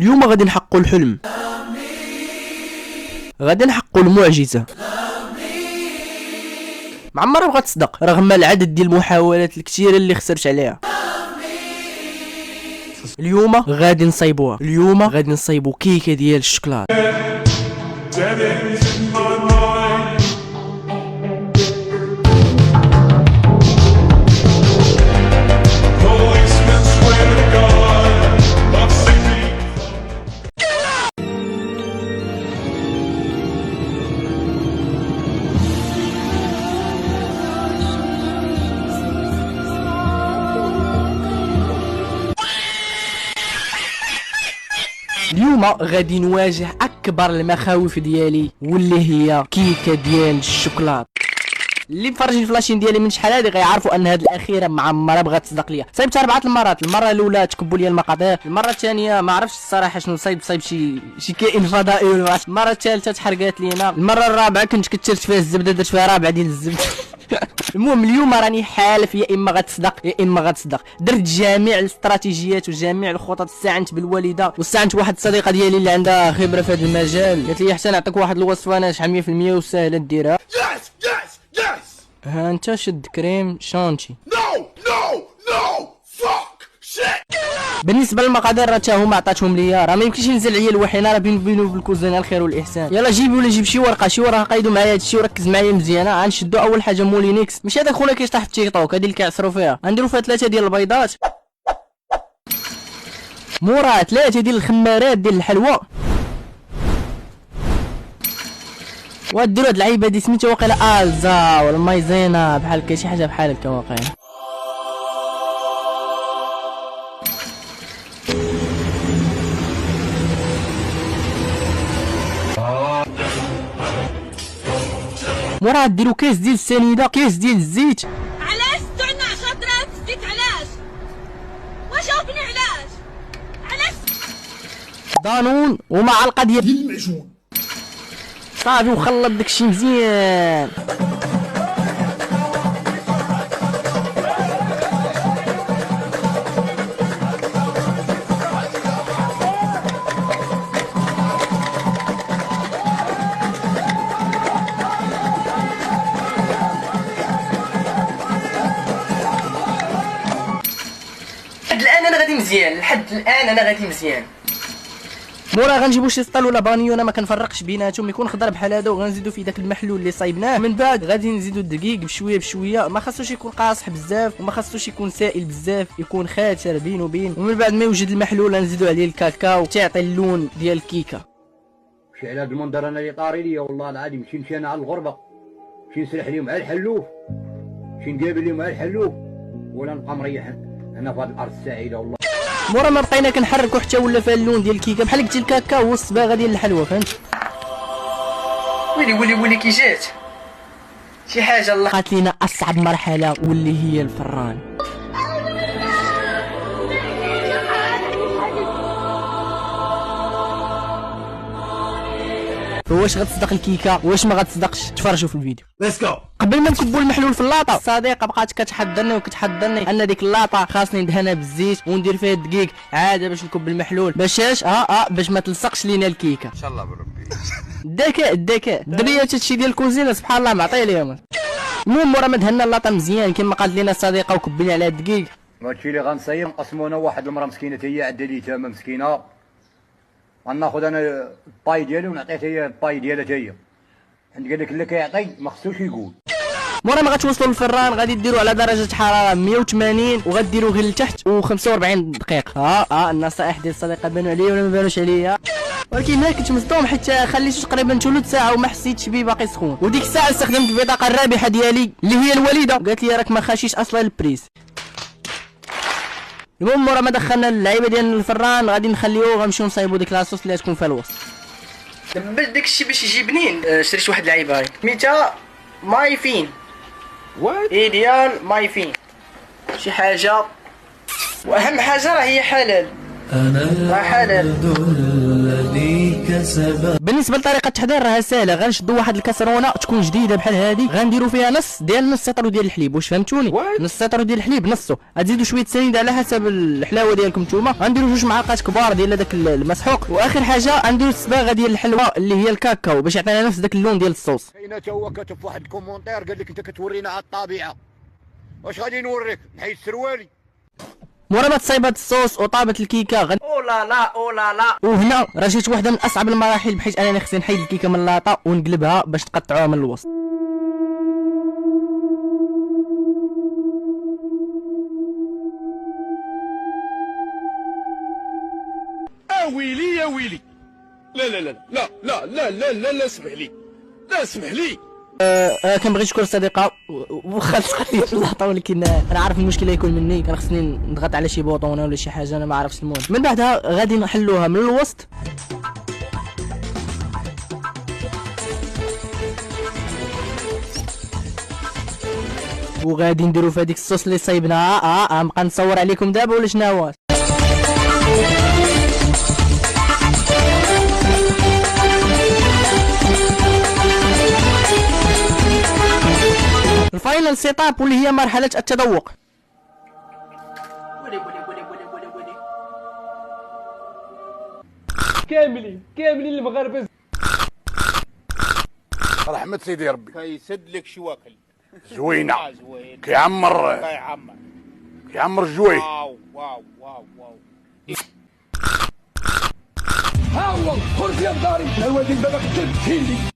اليوم غادي نحققوا الحلم، غادي نحققوا المعجزة. ما عمرها بغات تصدق رغم العدد ديال المحاولات الكثيرة اللي خسرت عليها. اليوم غادي نصايبوها، اليوم غادي نصايبو كيكة ديال الشوكولات. اليوم غادي نواجه اكبر المخاوف ديالي واللي هي كيكه ديال الشوكولات. اللي مفرجين في لاشين ديالي من شحال هادي غيعرفوا ان هاد الاخيره ما عمرها بغات تصدق ليا. صايبتها 4 المرات، المره الاولى تكبوا لي المقادير، المره الثانيه ما عرفتش الصراحه شنو صايب شي كائن فضائي ولا المره الثالثه تحرقات لينا، المره الرابعه كنت كثرت فيها الزبده درت فيها رابعه ديال الزبده. المهم اليوم راني حالف يا اما غتصدق يا اما غتصدق. درت جميع الاستراتيجيات وجميع الخطط، استعنت بالوالده واستعنت واحد الصديقه ديالي اللي عندها خبره في هذا المجال، قالت لي حتى نعطيك واحد الوصفه ناجحه 100% وسهله ديرها. ها انت شد كريم شانتي. بالنسبه للمقادير راه حتى هما عطاتهم ليا، راه ما يمكنش ننزل عليا الوحينه، راه بينو بالكوزينه الخير والاحسان. يلا جيب ولا جيب شي ورقه قيدوا معايا هادشي وركز معايا مزيان. غنشدو اول حاجه مولينيكس، ماشي هذاك خونا كيشطح في التيك توك، هادي اللي كيعصروا فيها. غنديروا فيها 3 ديال البيضات، مورا 3 ديال الخمارات ديال الحلوى، وديروا هاد اللعيبه هادي سميتها واقيلا الزا ولا مايزينا بحال هكا شي حاجه بحال هكا واقيلا. مورا ديروا كاس ديال السنيده، كاس ديال الزيت. علاش زدتو عندنا 10 دراهم في الزيت؟ علاش؟ واش جاوبني علاش؟ دانون ومعلقه ديال المعجون صافي وخلط داكشي مزيان. الان انا غادي مزيان، لحد الان انا غادي مزيان. مورا غنجيبو شي سطال ولا بانيو، انا ما كنفرقش بيناتهم، يكون خضر بحال هذا وغنزيدو فيه داك المحلول اللي صايبناه. من بعد غادي نزيدو الدقيق بشويه بشويه، ما خاصوش يكون قاصح بزاف وما خاصوش يكون سائل بزاف، يكون خاتر بين وبين. ومن بعد ما يوجد المحلول غنزيدو عليه الكاكاو تعطي اللون ديال الكيكه. مشي على هاد المنظر انا اللي طاري ليا والله العظيم. نمشي انا على الغربه، نمشي نسرح ليهم على الحلوف، نمشي نقابل ليهم على الحلوف، ولا نبقى مريح هنا في هاد الارض السعيده والله. مورا ما بقينا كنحركو حتى ولا فيها اللون ديال الكيكه بحال قلتي الكاكاو والصباغه ديال الحلوى، فهمت؟ ويلي كي جات شي حاجه الله قالت لينا اصعب مرحله واللي هي الفران. واش غتصدق الكيكه واش ما غتصدقش؟ تفرجوا في الفيديو. ليتس جو. قبل ما نكبوا المحلول في اللاطه، الصديقه بقات كتحضرني ان ديك اللاطه خاصني ندهنها بالزيت وندير فيها الدقيق عاده باش نكب المحلول باش باش ما تلصقش لينا الكيكه. ان شاء الله بربي. الذكاء دريات هادشي ديال الكوزينه سبحان الله معطيه ليهم. المهم مورا ما دهنا اللاطه مزيان كما قالت لينا الصديقه وكبينا عليها الدقيق. هادشي اللي غنصايب نقسمونا واحد المراه مسكينه هي عندها اليتامى مسكينه، غناخذ انا الباي ديالي ونعطيها هي الباي ديالها هي. حيت قال لك اللي كيعطي ما خصوش يقول. مورا ما غتوصلوا للفران غادي ديروا على درجه حراره 180 وغديروا غير لتحت و45 دقيقه. النصائح ديال الصديقه بانوا عليا ولا ما بانوش عليا، ولكن انا كنت مصدوم حيت خليته تقريبا ثلث ساعه وما حسيتش بيه باقي سخون. وديك الساعه استخدمت البطاقه الرابحه ديالي اللي هي الوالده، قالت لي راك ما خاشيش اصلا البريس. المهم مورا ما دخلنا اللعيبه ديالنا الفران غادي نخليوه غنمشيو نصايبوا ديك لاصوص اللي تكون فيها الوسط. باش داكشي باش يجي بنين شريت واحد اللعيبه هاي سميتها مايفين. ايديال مايفين شي حاجه، واهم حاجه راه هي حلال. بالنسبه لطريقه التحضير راها سهله، غنشدوا واحد الكاسرونه تكون جديده بحال هذه، غنديروا فيها نص سيطرو ديال الحليب. واش فهمتوني؟ نص سيطرو ديال الحليب نصو، غتزيدوا شويه سنيد على حسب الحلاوه ديالكم نتوما. غنديروا 2 معالق كبار ديال هذاك المسحوق، واخر حاجه غنديروا الصباغه ديال الحلوى اللي هي الكاكاو باش يعطينا نفس داك اللون ديال الصوص. كاين تا هو كتب في واحد الكومونتير قال لك انت كتورينا على الطبيعه، واش غادي نوريك؟ نحيد سروالي. مورا ما تصايبات الصوص وطابت الكيكه اولا لا اولا لا. وهنا راه جات واحده من اصعب المراحل، بحيث انني خصني نحيد الكيكه من اللاطه ونقلبها باش تقطعوها من الوسط. ويلي يا ويلي، لا لا لا لا لا لا لا لا لا اسمح لي، لا اسمح لي. كنبغي نشكر الصديقه واخا تسقط لي في اللاطه، ولكن انا عارف المشكل يكون مني، كان خصني نضغط على شي بوطونه ولا شي حاجه انا ما عرفتش. المهم من بعدها غادي نحلوها من الوسط، وغادي نديرو في هذيك الصوص اللي صايبناها. نبقى نصور عليكم دابا ولا شنو هو؟ الفاينل سيت اب واللي هي مرحله التذوق. كاملين المغاربه رحمة سيدي ربي كيسد لك شواكل زوينة، زوين كيعمر الجوي. واو واو واو واو. ها هو خرج يا داري الواد البابا تبكيلي